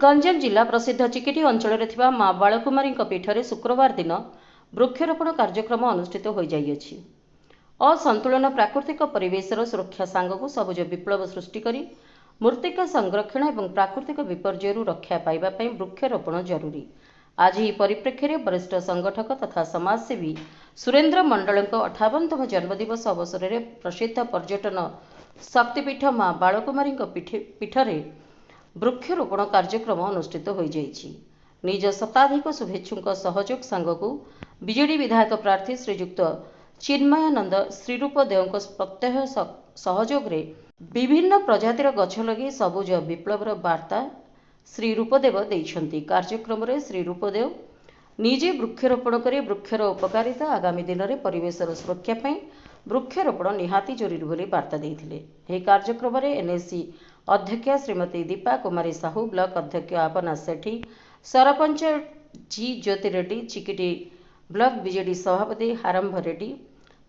गंजाम जिला प्रसिद्ध चिकिटी अंचल माँ बालकुमारी पीठरे शुक्रवार दिन वृक्षरोपण कार्यक्रम अनुष्ठित हो जाइए। असंतुलन प्राकृतिक परिवेशर सुरक्षा सांगक सबुज विप्लव सृष्टि करी मृत्तिका संरक्षण और प्राकृतिक विपर्यय रक्षा पाइबापी वृक्षरोपण जरूरी। आज ही परिप्रेक्षी में वरिष्ठ संगठक तथा समाजसेवी सुरेन्द्र मंडल 58तम जन्मदिवस अवसर में प्रसिद्ध पर्यटन शक्तिपीठ माँ बालकुमारी पीठरे वृक्षरोपण कार्यक्रम अनुष्ठित हो जाइए। निज शताधिक शुभेच्छुं सहयोग सांगक बीजेडी विधायक प्रार्थी श्रीजुक्त चिन्मयानंद श्रीरूपदेव प्रत्यय सहयोग रे विभिन्न प्रजातिर गछ लगे सबुज विप्लवर वार्ता श्री रूपदेव देइछन्ति। कार्यक्रम रे श्री रूपदेव निजे वृक्षरोपण कर वृक्षर उपकारिता आगामी दिन में परिवेशर सुरक्षा पाई वृक्षरोपण निहाती जरूरी बोली वार्ता देइथिले। एही कार्यक्रम रे एनएससी अध्यक्षा श्रीमती दीपा कुमारी साहू, ब्लॉक अध्यक्ष आपना सेठी, सरपंच जी ज्योति रेड्डी, चिकिटी ब्लॉक बीजेडी सभापति हारंभ रेड्डी,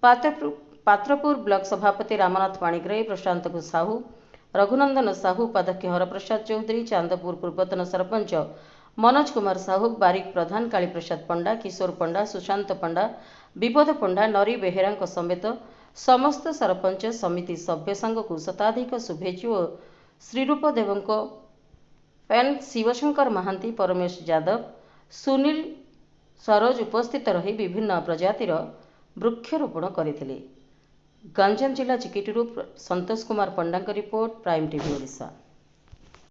पात्रपुर ब्लॉक सभापति रामनाथ पाणिग्राही, प्रशांत साहू, रघुनंदन साहू, उपाध्यक्ष हरप्रसाद चौधरी, चांदपुर पूर्वतन सरपंच मनोज कुमार साहू, बारिक प्रधान, कालीप्रसाद पंडा, किशोर पंडा, सुशांत पंडा, विपद पंडा, नरी बेहेरा समेत समस्त सरपंच समिति सभ्य संघ को शताधिक शुभेच्छु और श्रीरूपदेव पेन शिवशंकर महांती, परमेश यादव, सुनील सरोज उपस्थित रही विभिन्न प्रजातिर वृक्षरोपण करथिले। गंजाम जिला चिकिटीरू संतोष कुमार पंडा रिपोर्ट, प्राइम टीवी ओडिशा।